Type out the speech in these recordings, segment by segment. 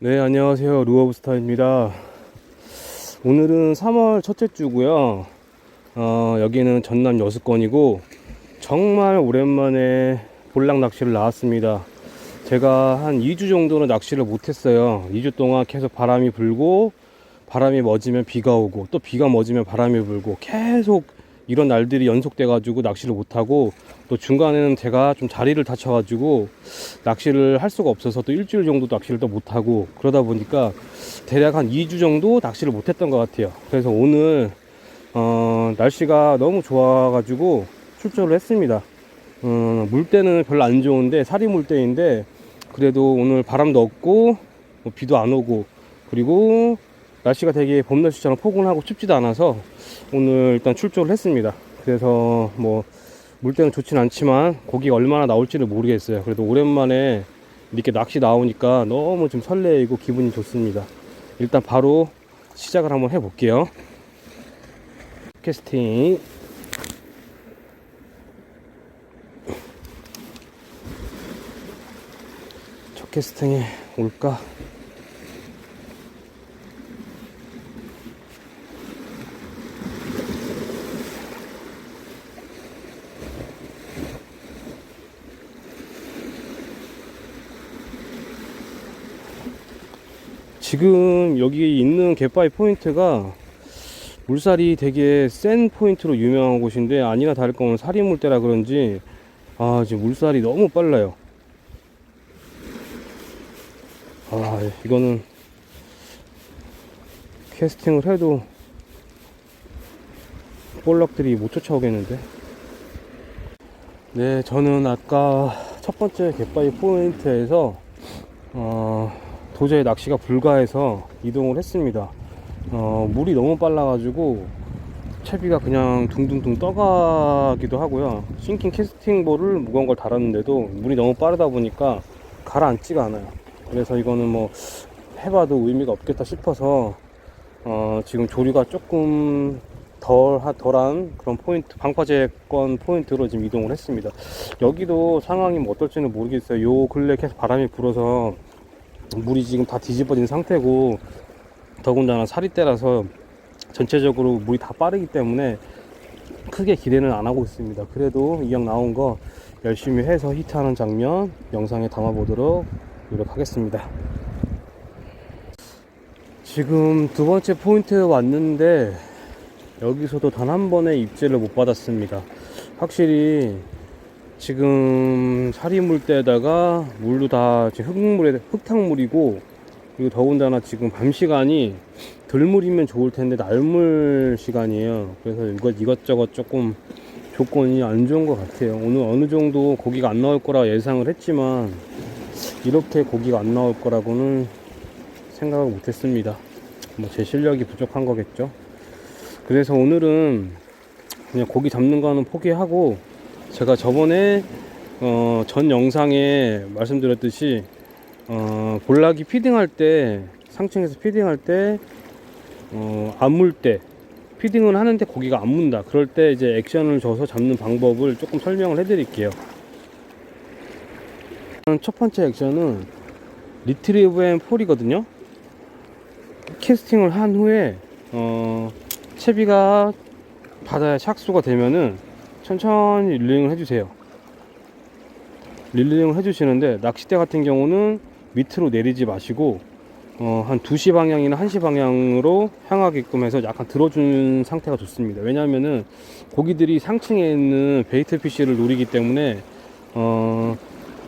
네, 안녕하세요. 루어브스타입니다. 오늘은 3월 첫째 주고요. 여기는 전남 여수권이고 정말 오랜만에 볼락 낚시를 나왔습니다. 제가 한 2주 정도는 낚시를 못했어요. 2주 동안 계속 바람이 불고, 바람이 멎으면 비가 오고, 또 비가 멎으면 바람이 불고, 계속 이런 날들이 연속돼 가지고 낚시를 못하고, 또 중간에는 제가 좀 자리를 다쳐가지고 낚시를 할 수가 없어서 또 일주일 정도 낚시를 또 못하고, 그러다 보니까 대략 한 2주 정도 낚시를 못했던 것 같아요. 그래서 오늘 날씨가 너무 좋아가지고 출조를 했습니다. 물때는 별로 안 좋은데, 살이 물때인데 그래도 오늘 바람도 없고 뭐 비도 안 오고, 그리고 날씨가 되게 봄날씨처럼 포근하고 춥지도 않아서 오늘 일단 출조를 했습니다. 그래서 뭐 물때는 좋진 않지만 고기가 얼마나 나올지를 모르겠어요. 그래도 오랜만에 이렇게 낚시 나오니까 너무 좀 설레이고 기분이 좋습니다. 일단 바로 시작을 한번 해볼게요. 캐스팅. 첫 캐스팅에 올까? 지금 여기 있는 갯바위 포인트가 물살이 되게 센 포인트로 유명한 곳인데, 아니나 다를까 오늘 살이 물때라 그런지 지금 물살이 너무 빨라요. 이거는 캐스팅을 해도 볼락들이 못 쫓아오겠는데. 네, 저는 아까 첫 번째 갯바위 포인트에서 도저히 낚시가 불가해서 이동을 했습니다. 물이 너무 빨라가지고 채비가 그냥 둥둥둥 떠가기도 하고요. 싱킹 캐스팅볼을 무거운 걸 달았는데도 물이 너무 빠르다 보니까 가라앉지가 않아요. 그래서 이거는 뭐 해봐도 의미가 없겠다 싶어서 지금 조류가 조금 덜한 그런 포인트, 방파제권 포인트로 지금 이동을 했습니다. 여기도 상황이 뭐 어떨지는 모르겠어요. 요 근래 계속 바람이 불어서 물이 지금 다 뒤집어진 상태고, 더군다나 사리때라서 전체적으로 물이 다 빠르기 때문에 크게 기대는 안 하고 있습니다. 그래도 이왕 나온 거 열심히 해서 히트하는 장면 영상에 담아보도록 노력하겠습니다. 지금 두 번째 포인트에 왔는데 여기서도 단 한 번의 입질을 못 받았습니다. 확실히 지금 살이 물때에다가 물도 다 지금 흙탕물이고, 그리고 더군다나 지금 밤 시간이 들물이면 좋을 텐데 날물 시간이에요. 그래서 이것저것 조금 조건이 안 좋은 것 같아요. 오늘 어느 정도 고기가 안 나올 거라 예상을 했지만 이렇게 고기가 안 나올 거라고는 생각을 못 했습니다. 뭐 제 실력이 부족한 거겠죠. 그래서 오늘은 그냥 고기 잡는 거는 포기하고, 제가 저번에 전 영상에 말씀드렸듯이 볼락이 피딩할 때, 상층에서 피딩할 때 안 물 때, 피딩을 하는데 고기가 안 문다, 그럴 때 이제 액션을 줘서 잡는 방법을 조금 설명을 해 드릴게요. 첫 번째 액션은 리트리브 앤 폴이거든요. 캐스팅을 한 후에 채비가 바다에 착수가 되면은 천천히 릴링을 해주세요. 릴링을 해주시는데, 낚싯대 같은 경우는 밑으로 내리지 마시고 한 2시 방향이나 1시 방향으로 향하게끔 해서 약간 들어준 상태가 좋습니다. 왜냐하면은 고기들이 상층에 있는 베이트 피쉬를 노리기 때문에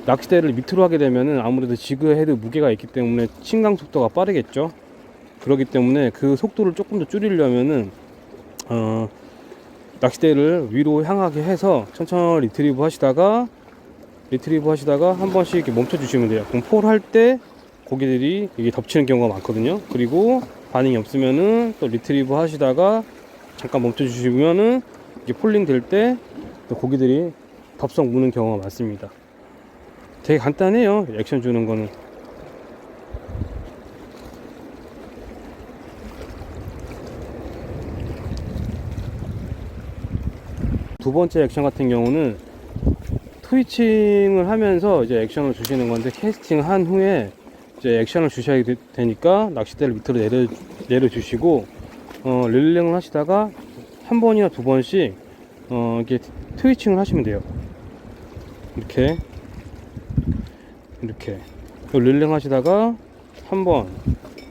낚싯대를 밑으로 하게 되면은 아무래도 지그 헤드 무게가 있기 때문에 침강 속도가 빠르겠죠. 그렇기 때문에 그 속도를 조금 더 줄이려면은 낚싯대를 위로 향하게 해서 천천히 리트리브 하시다가 한 번씩 이렇게 멈춰 주시면 돼요. 그럼 폴 할 때 고기들이 이게 덮치는 경우가 많거든요. 그리고 반응이 없으면은 또 리트리브 하시다가 잠깐 멈춰 주시면은 이게 폴링 될 때 또 고기들이 덥석 무는 경우가 많습니다. 되게 간단해요, 액션 주는 거는. 두 번째 액션 같은 경우는 트위칭을 하면서 이제 액션을 주시는 건데, 캐스팅 한 후에 이제 액션을 주셔야 되니까 낚싯대를 밑으로 내려주시고 릴링을 하시다가 한 번이나 두 번씩 이렇게 트위칭을 하시면 돼요. 이렇게 릴링 하시다가 한 번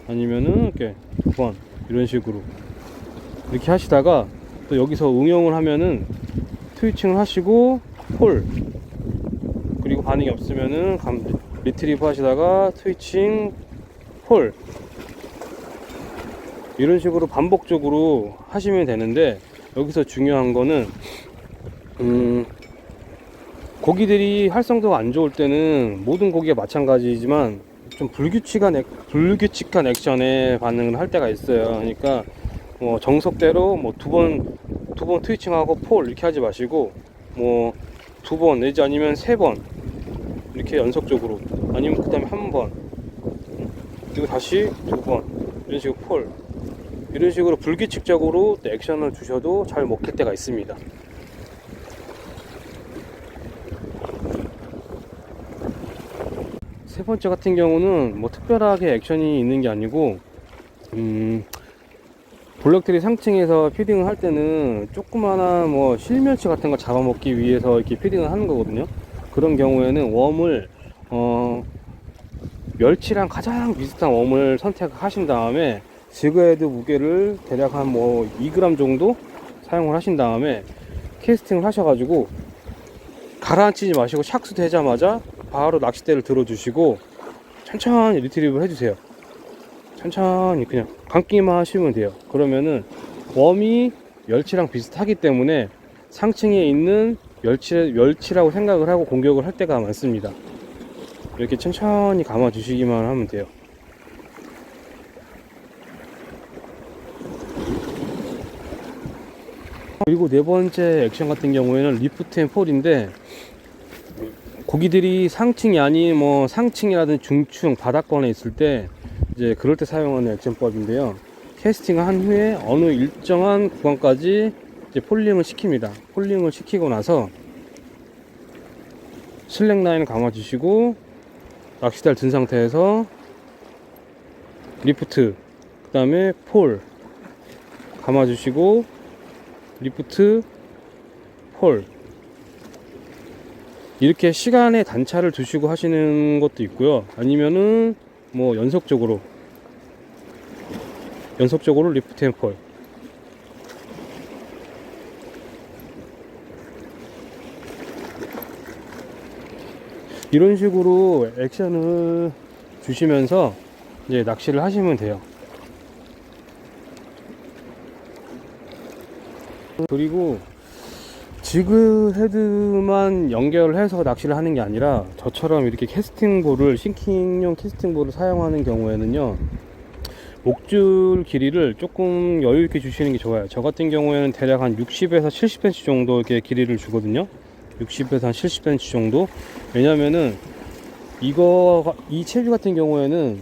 아니면은 이렇게 두 번 이런 식으로 이렇게 하시다가 또 여기서 응용을 하면은 트위칭을 하시고 폴, 그리고 반응이 없으면은 리트리브 하시다가 트위칭 폴, 이런 식으로 반복적으로 하시면 되는데, 여기서 중요한 거는 고기들이 활성도가 안 좋을 때는 모든 고기가 마찬가지지만 좀 불규칙한 액션에 반응을 할 때가 있어요. 그러니까 뭐 정석대로 뭐 두 번 트위칭하고 폴 이렇게 하지 마시고 뭐 두 번 내지 아니면 세 번 이렇게 연속적으로, 아니면 그 다음에 한 번, 그리고 다시 두 번, 이런 식으로 폴, 이런 식으로 불규칙적으로 액션을 주셔도 잘 먹힐 때가 있습니다. 세 번째 같은 경우는 뭐 특별하게 액션이 있는 게 아니고, 볼락들이 상층에서 피딩을 할 때는 조그마한 뭐 실멸치 같은 거 잡아먹기 위해서 이렇게 피딩을 하는 거거든요. 그런 경우에는 웜을 멸치랑 가장 비슷한 웜을 선택하신 다음에 지그헤드 무게를 대략 한 뭐 2g 정도 사용을 하신 다음에 캐스팅을 하셔가지고 가라앉히지 마시고 샥스 되자마자 바로 낚싯대를 들어주시고 천천히 리트리브를 해주세요. 천천히 그냥 감기만 하시면 돼요. 그러면은 웜이 멸치랑 비슷하기 때문에 상층에 있는 멸치라고 생각을 하고 공격을 할 때가 많습니다. 이렇게 천천히 감아 주시기만 하면 돼요. 그리고 네 번째 액션 같은 경우에는 리프트 앤 폴인데, 고기들이 상층이 아닌 뭐 상층이라든지 중층 바닥권에 있을 때 이제 그럴 때 사용하는 액션법인데요. 캐스팅을 한 후에 어느 일정한 구간까지 이제 폴링을 시킵니다. 폴링을 시키고 나서 슬랙 라인을 감아 주시고 낚싯대를 든 상태에서 리프트, 그 다음에 폴 감아 주시고 리프트, 폴, 이렇게 시간의 단차를 두시고 하시는 것도 있고요. 아니면은 뭐 연속적으로 리프트 앤 폴, 이런 식으로 액션을 주시면서 이제 낚시를 하시면 돼요. 그리고 지그헤드만 연결해서 낚시를 하는 게 아니라 저처럼 이렇게 캐스팅볼을, 싱킹용 캐스팅볼을 사용하는 경우에는요, 목줄 길이를 조금 여유 있게 주시는 게 좋아요. 저 같은 경우에는 대략 한 60에서 70cm 정도 이렇게 길이를 주거든요. 60에서 한 70cm 정도. 왜냐면은 이 채비 같은 경우에는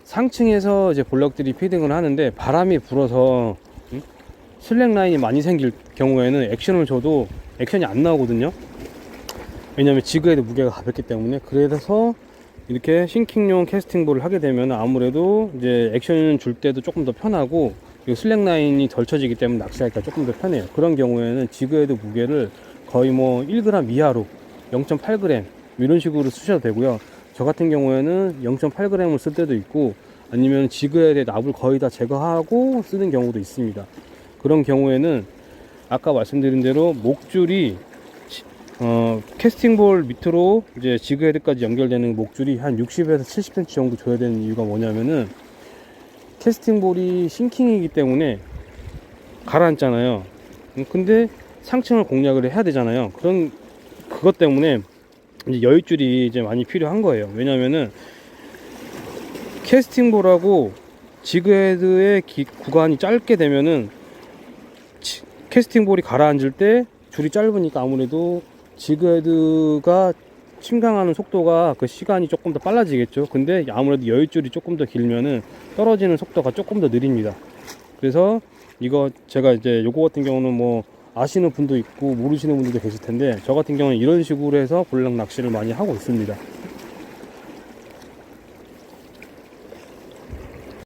상층에서 이제 볼락들이 피딩을 하는데 바람이 불어서 슬랙 라인이 많이 생길 경우에는 액션을 줘도 액션이 안 나오거든요. 왜냐면 지그헤드 무게가 가볍기 때문에. 그래서 이렇게 싱킹용 캐스팅볼을 하게 되면 아무래도 이제 액션 줄 때도 조금 더 편하고, 그리고 슬랙 라인이 덜 쳐지기 때문에 낚시하기가 조금 더 편해요. 그런 경우에는 지그헤드 무게를 거의 뭐 1g 이하로 0.8g 이런 식으로 쓰셔도 되고요. 저 같은 경우에는 0.8g을 쓸 때도 있고, 아니면 지그헤드의 납을 거의 다 제거하고 쓰는 경우도 있습니다. 그런 경우에는 아까 말씀드린 대로 목줄이 캐스팅볼 밑으로 이제 지그헤드까지 연결되는 목줄이 한 60에서 70cm 정도 줘야 되는 이유가 뭐냐면은, 캐스팅볼이 싱킹이기 때문에 가라앉잖아요. 근데 상층을 공략을 해야 되잖아요. 그것 때문에 이제 여윳줄이 이제 많이 필요한 거예요. 왜냐면은 캐스팅볼하고 지그헤드의 구간이 짧게 되면은 캐스팅볼이 가라앉을 때 줄이 짧으니까 아무래도 지그헤드가 침강하는 속도가, 그 시간이 조금 더 빨라지겠죠. 근데 아무래도 여윳줄이 조금 더 길면은 떨어지는 속도가 조금 더 느립니다. 그래서 제가 이제 요거 같은 경우는 뭐 아시는 분도 있고 모르시는 분들도 계실 텐데, 저 같은 경우는 이런 식으로 해서 볼락 낚시를 많이 하고 있습니다.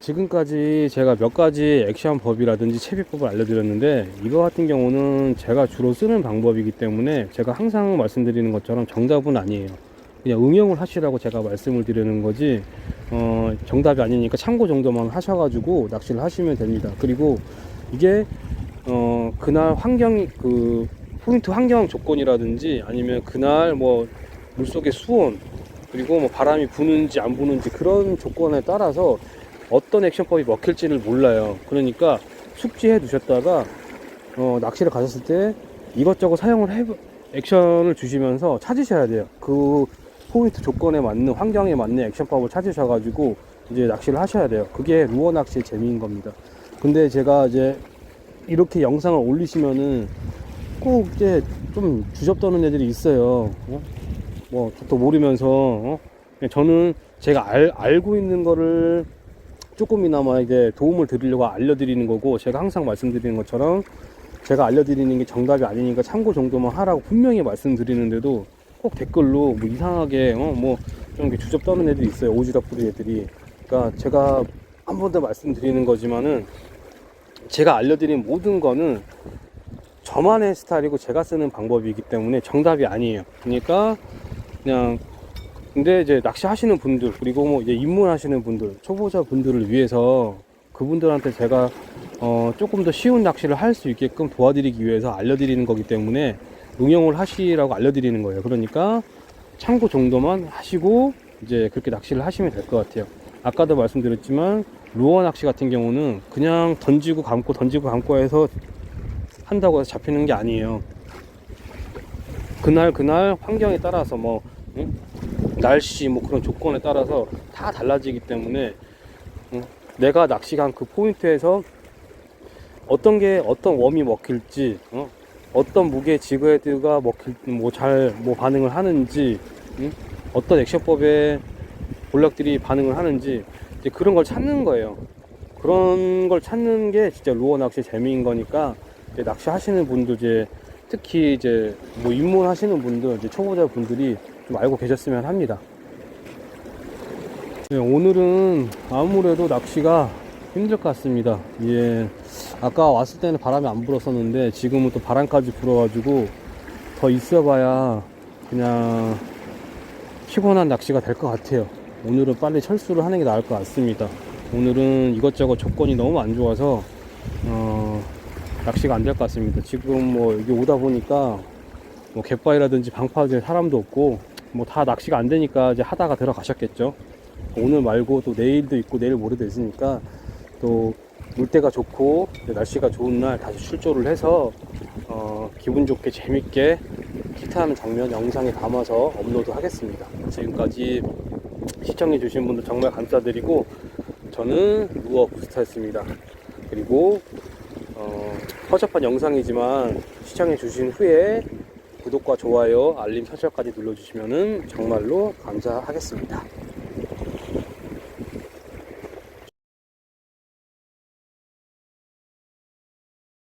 지금까지 제가 몇 가지 액션법이라든지 채비법을 알려드렸는데, 이거 같은 경우는 제가 주로 쓰는 방법이기 때문에 제가 항상 말씀드리는 것처럼 정답은 아니에요. 그냥 응용을 하시라고 제가 말씀을 드리는 거지, 정답이 아니니까 참고 정도만 하셔가지고 낚시를 하시면 됩니다. 그리고 이게 그날 환경, 그 포인트 환경 조건이라든지 아니면 그날 뭐 물속의 수온, 그리고 뭐 바람이 부는지 안 부는지 그런 조건에 따라서 어떤 액션법이 먹힐지를 몰라요. 그러니까 숙지해 두셨다가 낚시를 가셨을 때 이것저것 액션을 주시면서 찾으셔야 돼요. 그 포인트 조건에 맞는, 환경에 맞는 액션법을 찾으셔가지고 이제 낚시를 하셔야 돼요. 그게 루어 낚시의 재미인 겁니다. 근데 제가 이제 이렇게 영상을 올리시면은 꼭 이제 좀 주접떠는 애들이 있어요. 뭐 저도 모르면서 저는 제가 알고 있는 거를 조금이나마 이제 도움을 드리려고 알려드리는 거고, 제가 항상 말씀드리는 것처럼 제가 알려드리는 게 정답이 아니니까 참고 정도만 하라고 분명히 말씀드리는데도 꼭 댓글로 뭐 이상하게 뭐 좀 이렇게 주접 떠는 애들이 있어요. 오지랖 부리 애들이. 그러니까 제가 한 번 더 말씀드리는 거지만은, 제가 알려드린 모든 거는 저만의 스타일이고 제가 쓰는 방법이기 때문에 정답이 아니에요. 그러니까 그냥, 근데 이제 낚시 하시는 분들, 그리고 뭐 이제 입문하시는 분들, 초보자 분들을 위해서 그분들한테 제가 조금 더 쉬운 낚시를 할 수 있게끔 도와드리기 위해서 알려드리는 거기 때문에 응용을 하시라고 알려드리는 거예요. 그러니까 참고 정도만 하시고 이제 그렇게 낚시를 하시면 될 것 같아요. 아까도 말씀드렸지만 루어 낚시 같은 경우는 그냥 던지고 감고 해서 한다고 해서 잡히는 게 아니에요. 그날 환경에 따라서 뭐 날씨 뭐 그런 조건에 따라서 다 달라지기 때문에 내가 낚시 간 그 포인트에서 어떤 웜이 먹힐지, 어떤 무게 지그헤드가 뭐 반응을 하는지, 어떤 액션법에 볼락들이 반응을 하는지, 이제 그런 걸 찾는 거예요. 그런 걸 찾는 게 진짜 루어 낚시 재미인 거니까, 이제 낚시 하시는 분들, 이제 특히 이제 뭐 입문하시는 분들, 이제 초보자 분들이 좀 알고 계셨으면 합니다. 네, 오늘은 아무래도 낚시가 힘들 것 같습니다. 예, 아까 왔을 때는 바람이 안 불었었는데 지금은 또 바람까지 불어가지고 더 있어봐야 그냥 피곤한 낚시가 될 것 같아요. 오늘은 빨리 철수를 하는 게 나을 것 같습니다. 오늘은 이것저것 조건이 너무 안 좋아서 낚시가 안 될 것 같습니다. 지금 뭐 여기 오다 보니까 뭐 갯바위라든지 방파제 사람도 없고 뭐 다 낚시가 안 되니까 이제 하다가 들어가셨겠죠. 오늘 말고 또 내일도 있고 내일 모레도 있으니까 또 물때가 좋고 날씨가 좋은 날 다시 출조를 해서 기분 좋게 재밌게 히트하는 장면 영상에 담아서 업로드 하겠습니다. 지금까지 시청해 주신 분들 정말 감사드리고, 저는 루어 부스터였습니다. 그리고 허접한 영상이지만 시청해 주신 후에 구독과 좋아요, 알림 설정까지 눌러주시면 정말로 감사하겠습니다.